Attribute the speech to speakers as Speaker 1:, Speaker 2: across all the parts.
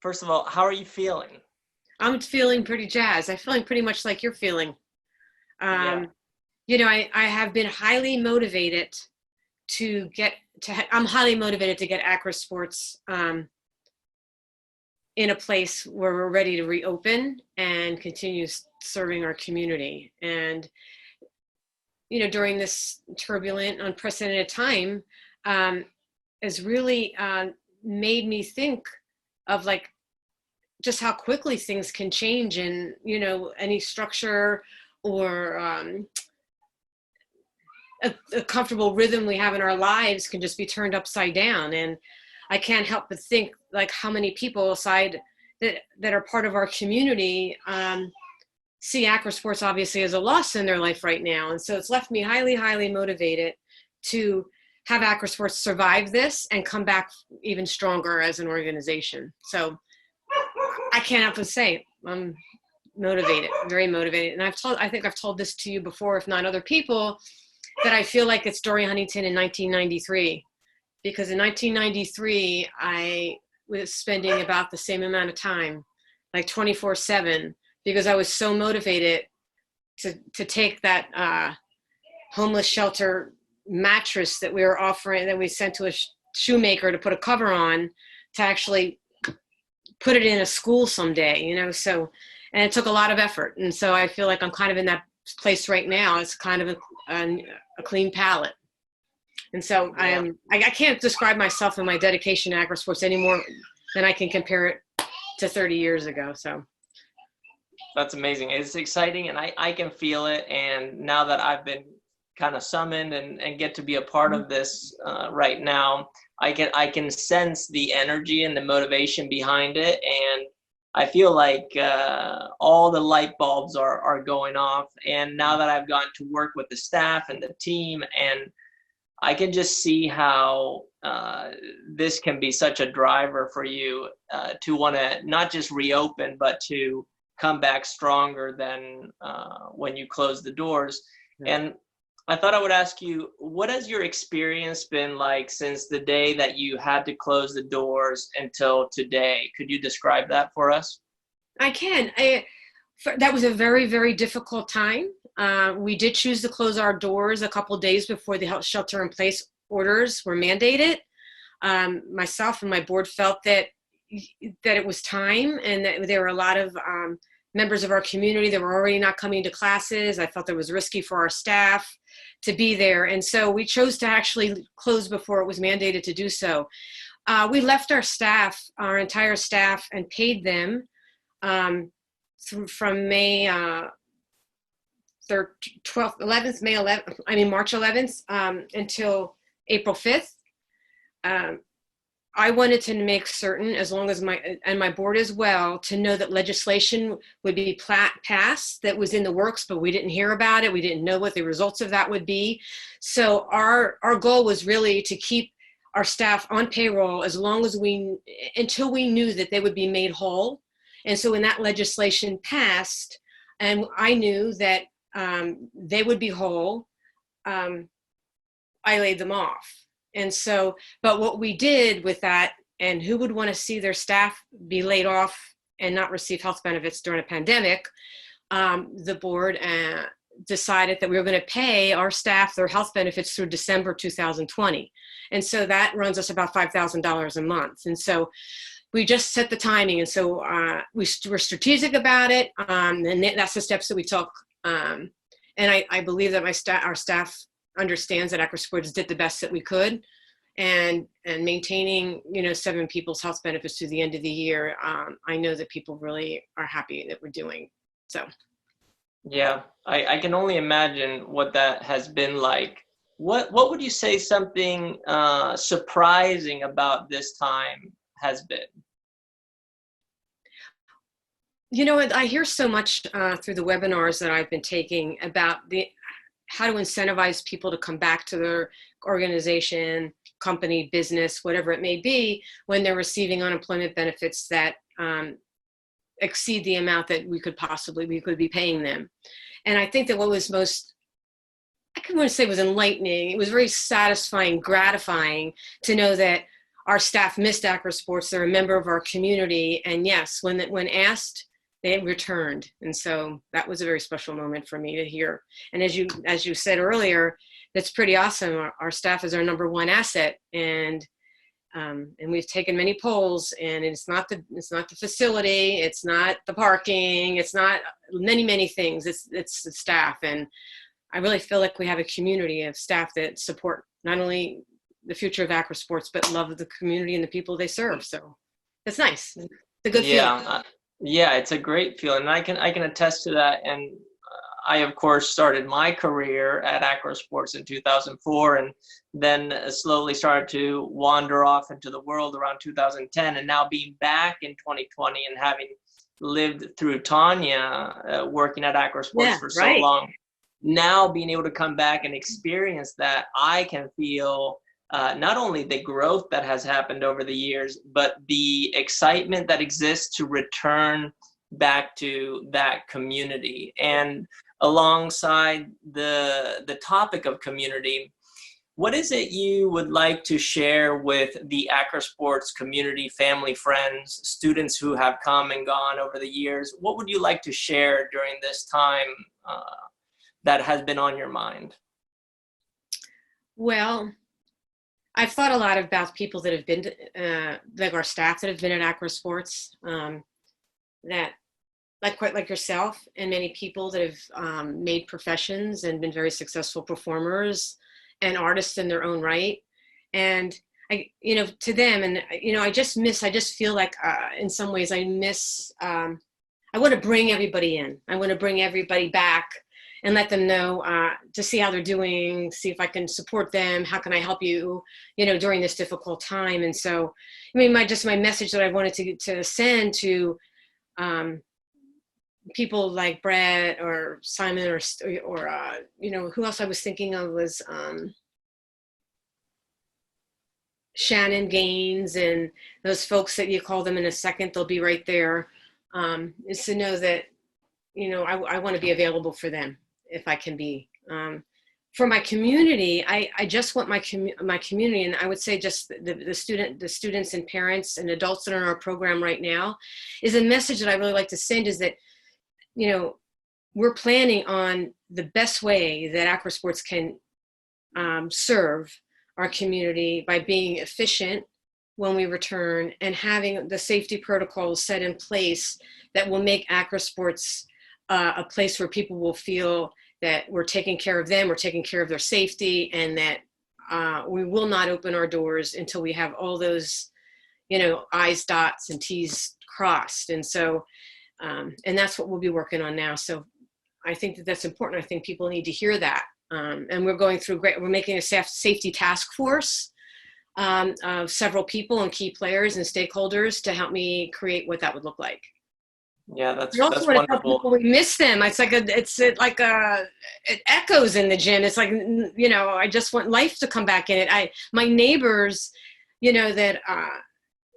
Speaker 1: first of all, how are you feeling?
Speaker 2: I'm feeling pretty jazzed. I'm feeling pretty much like you're feeling.
Speaker 1: Yeah.
Speaker 2: Um, I have been highly motivated to get I'm highly motivated to get Accra Sports in a place where we're ready to reopen and continue serving our community. And, during this turbulent, unprecedented time, um, has really made me think of like just how quickly things can change, and any structure or a comfortable rhythm we have in our lives can just be turned upside down. And I can't help but think like how many people aside that are part of our community see Accra Sports obviously as a loss in their life right now. And so it's left me highly, highly motivated to have Accra Sports survive this and come back even stronger as an organization. So I can't help but say I'm motivated, very motivated. And I think I've told this to you before, if not other people, that I feel like it's Dorrie Huntington in 1993. Because in 1993, I was spending about the same amount of time, like 24/7, because I was so motivated to take that homeless shelter mattress that we were offering, that we sent to a shoemaker to put a cover on, to actually put it in a school someday, so, and it took a lot of effort. And so I feel like I'm kind of in that place right now. It's kind of a clean palette. And so
Speaker 1: Yeah.
Speaker 2: I can't describe myself and my dedication to Accra Sports any more than I can compare it to 30 years ago. So
Speaker 1: That's amazing. It's exciting, and I can feel it. And now that I've been kind of summoned and get to be a part of this right now, I can sense the energy and the motivation behind it. And I feel like all the light bulbs are going off. And now that I've gotten to work with the staff and the team, and I can just see how this can be such a driver for you to want to not just reopen, but to come back stronger than when you close the doors.
Speaker 2: yeah.
Speaker 1: And I thought I would ask you, what has your experience been like since the day that you had to close the doors until today? Could you describe that for us?
Speaker 2: I can. That was a very, very difficult time. We did choose to close our doors a couple of days before the health shelter in place orders were mandated. Myself and my board felt that it was time, and that there were a lot of members of our community that were already not coming to classes. I felt it was risky for our staff to be there. And so we chose to actually close before it was mandated to do so. We left our entire staff, and paid them from May 12th, 11th, March 11th until April 5th. I wanted to make certain, as long as my board as well, to know that legislation would be passed that was in the works, but we didn't hear about it. We didn't know what the results of that would be. So our goal was really to keep our staff on payroll until we knew that they would be made whole. And so when that legislation passed, and I knew that they would be whole, I laid them off. And so, but what we did with that, and who would want to see their staff be laid off and not receive health benefits during a pandemic, the board decided that we were going to pay our staff their health benefits through December 2020. And so that runs us about $5,000 a month. And so we just set the timing. And so we were strategic about it. And that's the steps that we took. And I believe that our staff understands that Accra Sports did the best that we could, and maintaining 7 people's health benefits through the end of the year. I know that people really are happy that we're doing so.
Speaker 1: Yeah, I can only imagine what that has been like. What would you say something surprising about this time has been?
Speaker 2: I hear so much through the webinars that I've been taking about how to incentivize people to come back to their organization, company, business, whatever it may be, when they're receiving unemployment benefits that exceed the amount that we could be paying them. And I think that what was I can want to say was enlightening. It was very satisfying, gratifying to know that our staff missed Accra Sports. They're a member of our community. And yes, when asked, they returned. And so that was a very special moment for me to hear. And as you said earlier, that's pretty awesome. Our staff is our number one asset. And we've taken many polls, and it's not the facility, it's not the parking, it's not many things. It's the staff. And I really feel like we have a community of staff that support not only the future of Accra Sports, but love the community and the people they serve. So it's nice. It's a good feeling.
Speaker 1: Yeah, it's a great feeling. And I can attest to that. And I, of course, started my career at Accra Sports in 2004, and then slowly started to wander off into the world around 2010. And now being back in 2020 and having lived through Tanya, working at Accra Sports for so long, now being able to come back and experience that, I can feel not only the growth that has happened over the years, but the excitement that exists to return back to that community. And alongside the topic of community, what is it you would like to share with the Accra Sports community, family, friends, students who have come and gone over the years? What would you like to share during this time that has been on your mind?
Speaker 2: Well, I've thought a lot about people that have been, like our staff that have been at Accra Sports, that like yourself and many people that have made professions and been very successful performers and artists in their own right. And to them, and I just feel like in some ways I miss, I want to bring everybody in. I want to bring everybody back and let them know, to see how they're doing, see if I can support them, how can I help you, during this difficult time. And so, my message that I wanted to send to people like Brett or Simon or who else I was thinking of was Shannon Gaines and those folks that you call them in a second, they'll be right there, is to know that, I want to be available for them if I can be. For my community, I just want my community, and I would say just the students and parents and adults that are in our program right now, is a message that I really like to send, is that, we're planning on the best way that Accra Sports can serve our community by being efficient when we return and having the safety protocols set in place that will make Accra Sports a place where people will feel that we're taking care of them, we're taking care of their safety, and that we will not open our doors until we have all those, I's, dots, and T's crossed. And so, and that's what we'll be working on now. So I think that's important. I think people need to hear that. And we're making a safety task force of several people and key players and stakeholders to help me create what that would look like.
Speaker 1: Yeah, that's
Speaker 2: wonderful. We miss them. It's like it echoes in the gym. It's like, I just want life to come back in it. My neighbors, that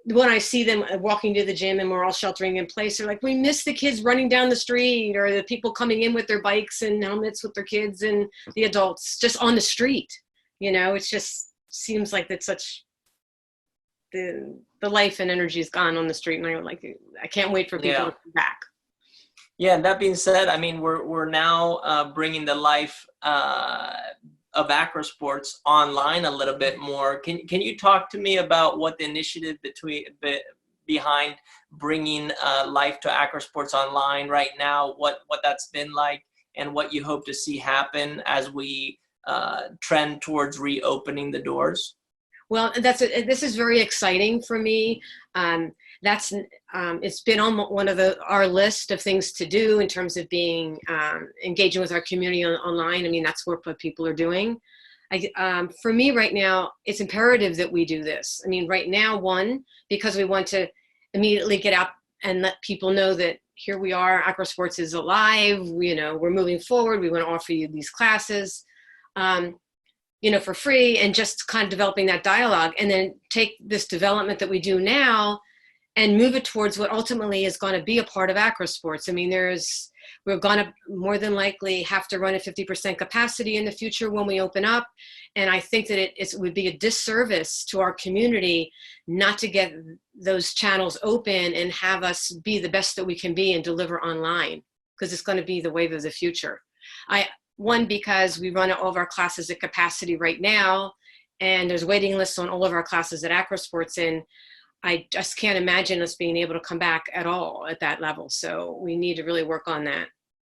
Speaker 2: when I see them walking to the gym and we're all sheltering in place, they're like, we miss the kids running down the street, or the people coming in with their bikes and helmets with their kids, and the adults just on the street. It just seems like that's such the life and energy is gone on the street, and I can't wait for people to come back.
Speaker 1: Yeah, and that being said, we're now bringing the life of Accra Sports online a little bit more. Can you talk to me about what the initiative behind bringing life to Accra Sports online right now, what that's been like, and what you hope to see happen as we trend towards reopening the doors?
Speaker 2: Well, this is very exciting for me. It's been on one of our list of things to do in terms of being engaging with our community online. That's what people are doing. For me right now, it's imperative that we do this. Right now, one, because we want to immediately get out and let people know that here we are, Accra Sports is alive. We're moving forward. We want to offer you these classes. For free, and just kind of developing that dialogue, and then take this development that we do now and move it towards what ultimately is going to be a part of Accra sports. I mean, we're going to more than likely have to run at 50% capacity in the future when we open up. And I think that it would be a disservice to our community not to get those channels open and have us be the best that we can be and deliver online, because it's going to be the wave of the future. One, because we run all of our classes at capacity right now, and there's waiting lists on all of our classes at Accra Sports, and I just can't imagine us being able to come back at all at that level. So we need to really work on that.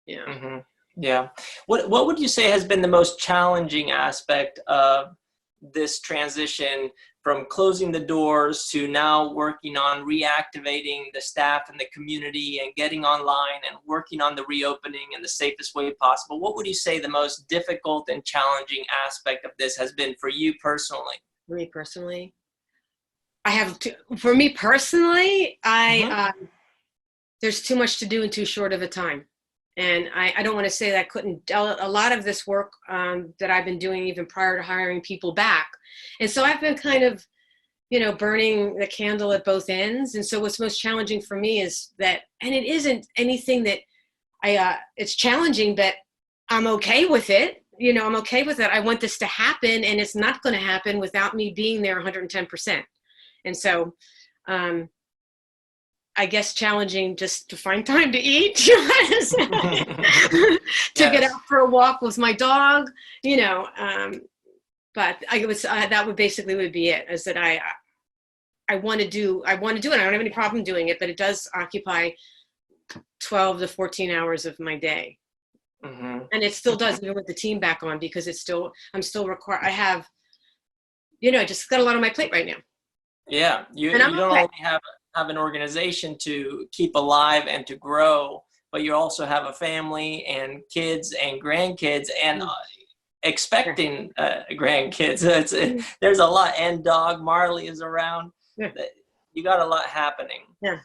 Speaker 2: Yeah.
Speaker 1: Mm-hmm. Yeah. What would you say has been the most challenging aspect of this transition from closing the doors to now working on reactivating the staff and the community and getting online and working on the reopening in the safest way possible? What would you say the most difficult and challenging aspect of this has been for you personally?
Speaker 2: For me personally, for me personally, there's too much to do in too short of a time. And I don't want to say that I couldn't. A lot of this work that I've been doing even prior to hiring people back. And so I've been kind of, burning the candle at both ends. And so what's most challenging for me is that, and it isn't anything that it's challenging, but I'm okay with it. I'm okay with it. I want this to happen, and it's not going to happen without me being there 110%. And so, I guess challenging just to find time to eat, to get out for a walk with my dog, but that would be it, is that I want to do it. I don't have any problem doing it, but it does occupy 12 to 14 hours of my day. Mm-hmm. And it still does, even with the team back on, because I'm still required. I have, just got a lot on my plate right now.
Speaker 1: Yeah. You don't only have an organization to keep alive and to grow, but you also have a family and kids and grandkids and expecting grandkids. There's a lot, and dog Marley is around. Yeah. You got a lot happening.
Speaker 2: Yeah.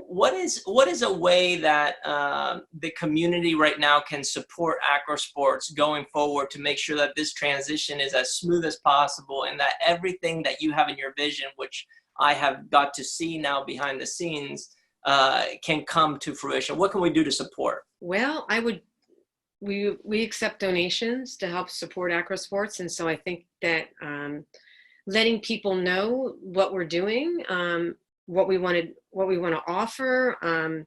Speaker 1: What is a way that the community right now can support Accra Sports going forward to make sure that this transition is as smooth as possible, and that everything that you have in your vision, which I have got to see now behind the scenes, can come to fruition? What can we do to support?
Speaker 2: Well, we accept donations to help support Accra Sports. And so I think that letting people know what we're doing, what we want to offer,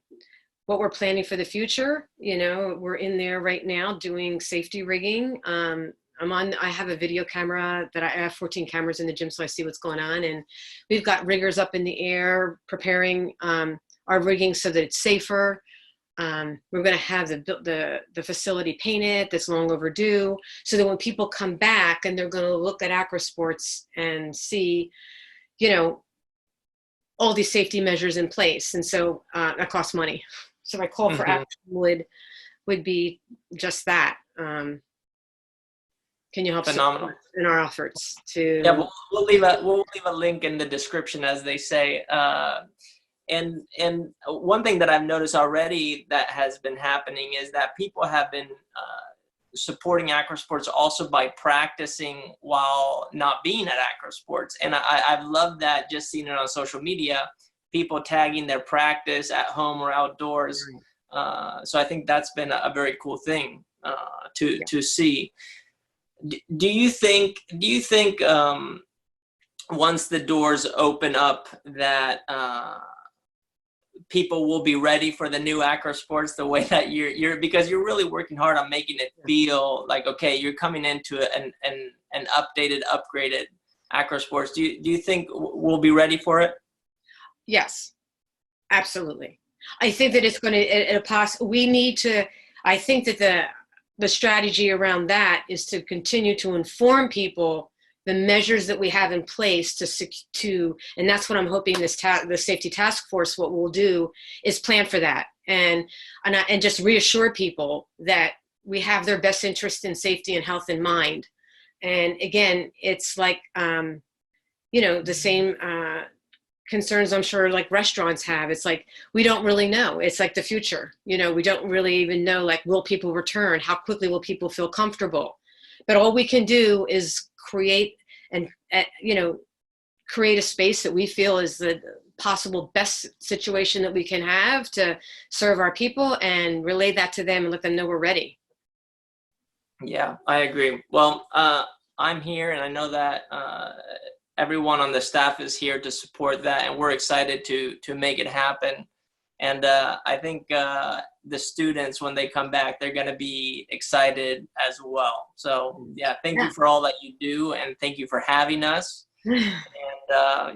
Speaker 2: what we're planning for the future. We're in there right now doing safety rigging. I have a video camera that I have 14 cameras in the gym, so I see what's going on. And we've got riggers up in the air preparing our rigging so that it's safer. We're going to have the facility painted. That's long overdue, so that when people come back and they're going to look at Accra Sports and see, all these safety measures in place. And so that costs money. So my call for action would be just that. Can you help
Speaker 1: Phenomenal.
Speaker 2: In our efforts to?
Speaker 1: Yeah, we'll leave a link in the description, as they say. And one thing that I've noticed already that has been happening is that people have been supporting Accra Sports also by practicing while not being at Accra Sports. And I've loved that, just seeing it on social media, people tagging their practice at home or outdoors. So I think that's been a very cool thing to see. Do you think once the doors open up that people will be ready for the new Accra Sports the way that you're because you're really working hard on making it feel like, okay, you're coming into an updated, upgraded Accra Sports? Do you think we'll be ready for it?
Speaker 2: Yes, absolutely. I think that it's going to, we need to, I think that the strategy around that is to continue to inform people the measures that we have in place to and that's what I'm hoping the safety task force, what we'll do is plan for that and just reassure people that we have their best interest in safety and health in mind. And again, it's like, the same concerns I'm sure like restaurants have. It's like, we don't really know. It's like the future, we don't really even know, like, will people return? How quickly will people feel comfortable? But all we can do is create a space that we feel is the possible best situation that we can have to serve our people and relay that to them and let them know we're ready.
Speaker 1: Yeah, I agree. Well, I'm here, and I know that everyone on the staff is here to support that, and we're excited to make it happen. And I think the students, when they come back, they're going to be excited as well. So yeah, thank you for all that you do, and thank you for having us. And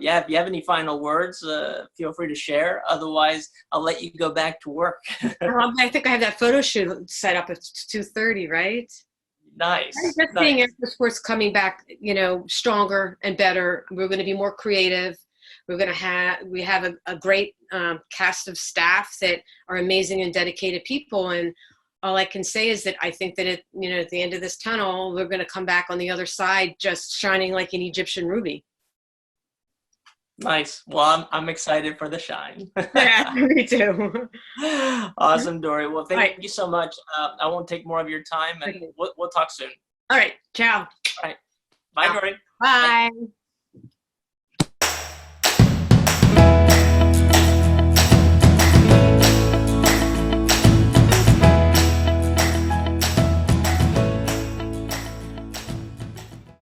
Speaker 1: yeah, if you have any final words, feel free to share. Otherwise, I'll let you go back to work.
Speaker 2: I think I have that photo shoot set up at 2:30, right?
Speaker 1: Nice.
Speaker 2: Just seeing Accra sports coming back, you know, stronger and better. We're going to be more creative. We have a great cast of staff that are amazing and dedicated people. And all I can say is that I think that at the end of this tunnel, we're going to come back on the other side, just shining like an Egyptian ruby.
Speaker 1: Nice. Well, I'm excited for the shine.
Speaker 2: Yeah, me too.
Speaker 1: Awesome, Dorrie. Well, thank you so much. I won't take more of your time, and we'll talk soon.
Speaker 2: All right. Ciao.
Speaker 1: All right. Bye, Dorrie.
Speaker 2: Bye.